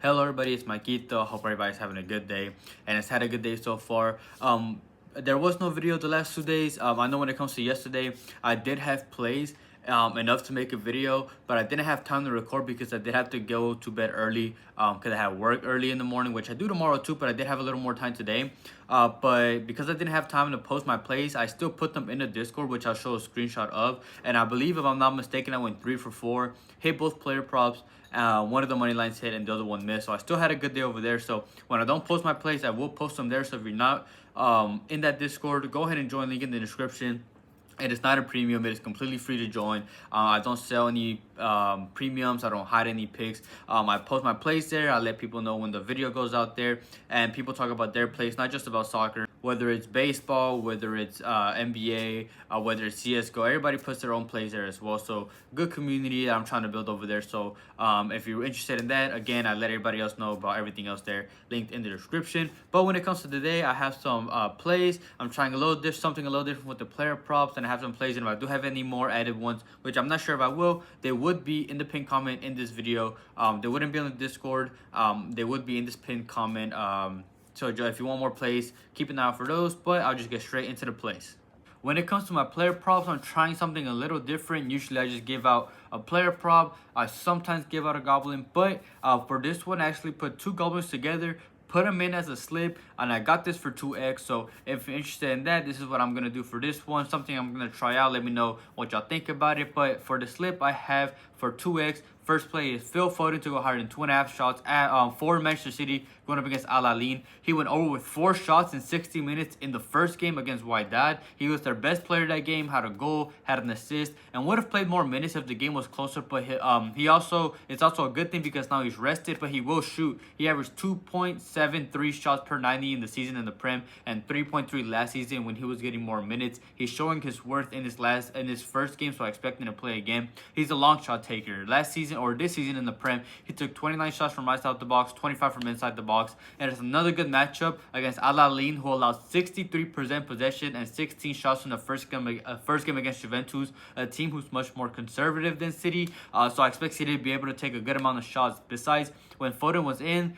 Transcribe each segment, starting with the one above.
Hello everybody, it's Maikito. Hope everybody's having a good day and it's had a good day so far. There was no video the last 2 days. I know when it comes to yesterday, I did have plays enough to make a video, but I didn't have time to record because I did have to go to bed early because I had work early in the morning, which I do tomorrow too, but I did have a little more time today. But because I didn't have time to post my plays, I still put them in the Discord, which I'll show a screenshot of. And I believe, if I'm not mistaken, I went 3 for 4, hit both player props. One of the money lines hit and the other one missed, so I still had a good day over there. So when I don't post my plays, I will post them there. So if you're not in that Discord, go ahead and join. Link in the description. It is not a premium. It is completely free to join. I don't sell any premiums. I don't hide any picks. I post my plays there. I let people know when the video goes out there, and people talk about their plays, not just about soccer. Whether it's baseball, whether it's NBA, whether it's CSGO, everybody puts their own plays there as well. So good community that I'm trying to build over there. So if you're interested in that, again, I let everybody else know about everything else there, linked in the description. But when it comes to today, I have some plays. I'm trying something a little different with the player props, and I have some plays. And if I do have any more added ones, which I'm not sure if I will, they would be in the pinned comment in this video. They wouldn't be on the Discord. They would be in this pinned comment. So if you want more plays, keep an eye out for those, but I'll just get straight into the plays. When it comes to my player props, I'm trying something a little different. Usually I just give out a player prop. I sometimes give out a goblin, but for this one, I actually put 2 goblins together, put them in as a slip, and I got this for 2x. So if you're interested in that, this is what I'm gonna do for this one. Something I'm gonna try out. Let me know what y'all think about it. But for the slip, I have for 2x. First play is Phil Foden to go higher than 2.5 shots for Manchester City going up against Outlier. He went over with 4 shots in 60 minutes in the first game against Wydad. He was their best player that game, had a goal, had an assist, and would have played more minutes if the game was closer. But it's also a good thing because now he's rested, but he will shoot. He averaged 2.73 shots per 90 in the season in the Prem and 3.3 last season when he was getting more minutes. He's showing his worth in his first game, so I expect him to play again. He's a long shot taker. Last season or this season in the Prem, he took 29 shots from outside the box, 25 from inside the box, and it's another good matchup against Outlier, who allowed 63% possession and 16 shots in the first game against Juventus, a team who's much more conservative than City. So I expect City to be able to take a good amount of shots. Besides, when Foden was in,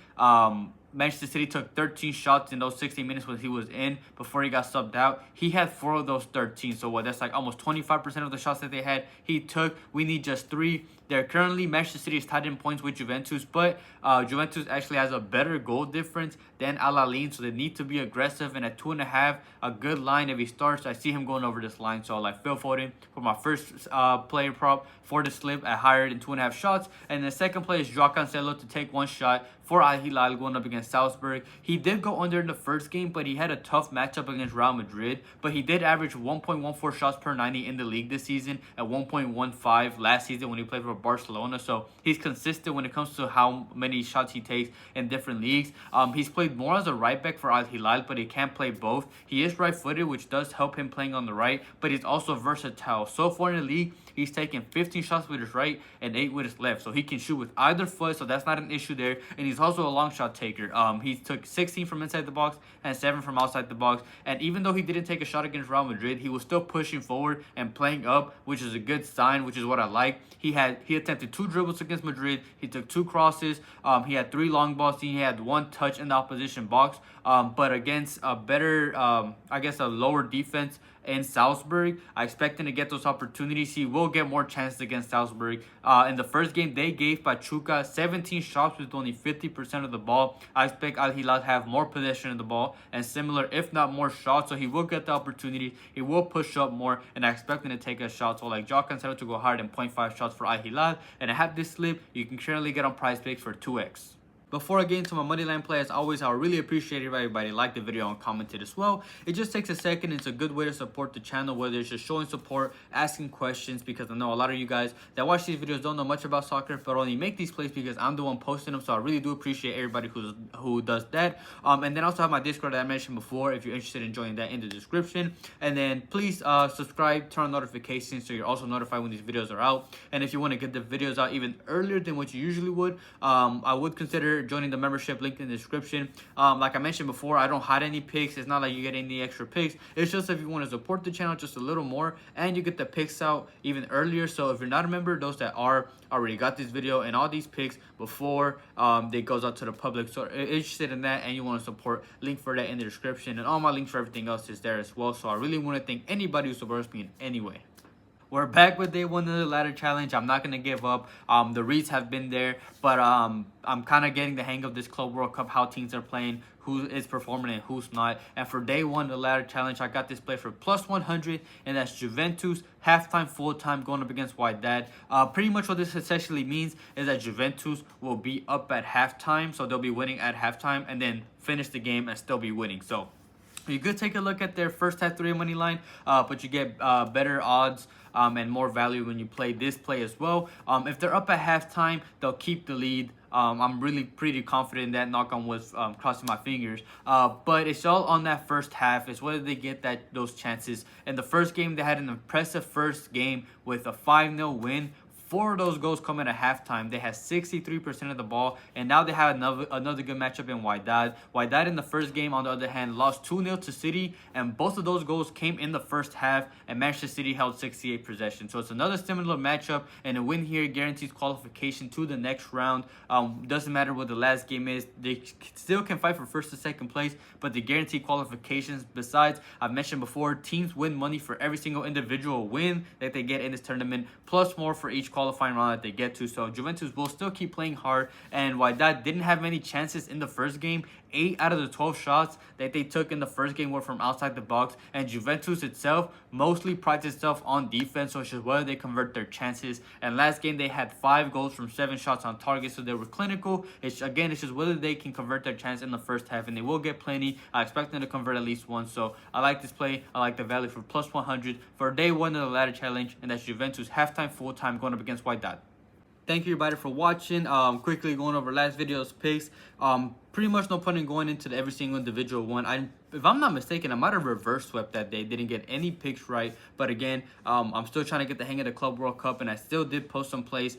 Manchester City took 13 shots in those 60 minutes when he was in before he got subbed out. He had 4 of those 13. So that's like almost 25% of the shots that they had. He took. We need just 3. They're currently, Manchester City is tied in points with Juventus, but Juventus actually has a better goal difference than Outlier, so they need to be aggressive. And at 2.5, a good line if he starts. I see him going over this line, so I like Phil Foden for my first player prop for the slip at higher than 2.5 shots. And the second play is João Cancelo to take 1 shot for Al Hilal going up against Salzburg. He did go under in the first game, but he had a tough matchup against Real Madrid. But he did average 1.14 shots per 90 in the league this season at 1.15 last season when he played for Barcelona. So he's consistent when it comes to how many shots he takes in different leagues. He's played more as a right back for Al Hilal, but he can't play both. He is right-footed, which does help him playing on the right, but he's also versatile. So far in the league, he's taken 15 shots with his right and 8 with his left. So he can shoot with either foot, so that's not an issue there. And he's also a long shot taker. He took 16 from inside the box and 7 from outside the box. And even though he didn't take a shot against Real Madrid, he was still pushing forward and playing up, which is a good sign, which is what I like. He attempted 2 dribbles against Madrid. He took 2 crosses. He had 3 long balls. He had 1 touch in the opposition box. But against a better, a lower defense in Salzburg, I expect him to get those opportunities. He will get more chances against Salzburg. In the first game, they gave Pachuca 17 shots with only 50% of the ball. I expect Al Hilal to have more possession of the ball and similar, if not more shots. So he will get the opportunity. He will push up more, and I expect him to take a shot. So like João Cancelo to go higher than 0.5 shots for Al Hilal. And I have this slip. You can currently get on PrizePicks for 2x. Before I get into my moneyline play, as always, I really appreciate it if everybody liked the video and commented as well. It just takes a second. It's a good way to support the channel, whether it's just showing support, asking questions, because I know a lot of you guys that watch these videos don't know much about soccer, but only make these plays because I'm the one posting them. So I really do appreciate everybody who does that. And then I also have my Discord that I mentioned before if you're interested in joining that in the description. And then please subscribe, turn on notifications so you're also notified when these videos are out. And if you want to get the videos out even earlier than what you usually would, I would consider consider joining the membership, link in the description. Like I mentioned before, I don't hide any picks. It's not like you get any extra picks. It's just if you want to support the channel just a little more, and you get the picks out even earlier. So if you're not a member, those that are already got this video and all these picks before they goes out to the public. So if you're interested in that and you want to support, link for that in the description, and all my links for everything else is there as well. So I really want to thank anybody who supports me in any way. We're back with day 1 of the ladder challenge. I'm not gonna give up. The reads have been there, but I'm kind of getting the hang of this Club World Cup, how teams are playing, who is performing and who's not. And for day 1 of the ladder challenge, I got this play for plus 100, and that's Juventus halftime, full time, going up against Wydad. Pretty much what this essentially means is that Juventus will be up at halftime, so they'll be winning at halftime, and then finish the game and still be winning. So you could take a look at their first half 3 money line, but you get better odds and more value when you play this play as well. If they're up at halftime, they'll keep the lead. I'm really pretty confident in that, knock on wood, crossing my fingers. But it's all on that first half. It's whether they get those chances. In the first game, they had an impressive first game with a 5-0 win. 4 of those goals come in at halftime. They had 63% of the ball, and now they have another good matchup in Wydad. Wydad in the first game, on the other hand, lost 2-0 to City, and both of those goals came in the first half, and Manchester City held 68 possession. So it's another similar matchup, and a win here guarantees qualification to the next round. Doesn't matter what the last game is. They still can fight for first and second place, but they guarantee qualifications. Besides, I've mentioned before, teams win money for every single individual win that they get in this tournament, plus more for each qualifying round that they get to. So Juventus will still keep playing hard, and Wydad didn't have many chances in the first game. 8 out of the 12 shots that they took in the first game were from outside the box, and Juventus itself mostly prides itself on defense, so it's just whether they convert their chances. And last game they had 5 goals from 7 shots on target, so they were clinical. It's just whether they can convert their chance in the first half, and they will get plenty. I expect them to convert at least one, so I like this play. I like the value for plus 100 for day 1 of the ladder challenge, and that's Juventus halftime, full time, going up against Wydad. Thank you everybody for watching. Quickly going over last video's picks. Pretty much no point in going into every single individual one. If I'm not mistaken, I might have reverse swept that day. Didn't get any picks right. But again, I'm still trying to get the hang of the Club World Cup, and I still did post some plays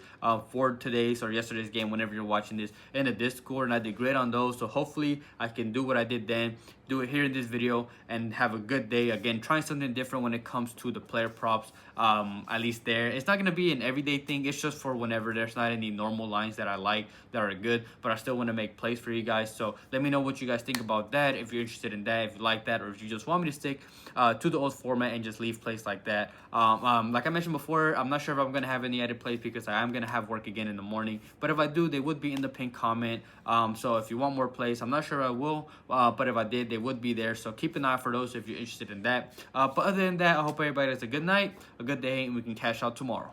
for today's or yesterday's game, whenever you're watching this, in the Discord, and I did great on those. So hopefully I can do what I did then, do it here in this video, and have a good day. Again, trying something different when it comes to the player props, at least there. It's not going to be an everyday thing. It's just for whenever there's not any normal lines that I like that are good, but I still want to make plays for you guys. So let me know what you guys think about that, if you're interested in that, if you like that, or if you just want me to stick to the old format and just leave plays like that. Like I mentioned before, I'm not sure if I'm going to have any edit plays because I am going to have work again in the morning, but if I do, they would be in the pinned comment. So if you want more plays, I'm not sure I will, but if I did, they would be there. So keep an eye for those if you're interested in that. But other than that, I hope everybody has a good night, a good day, and we can cash out tomorrow.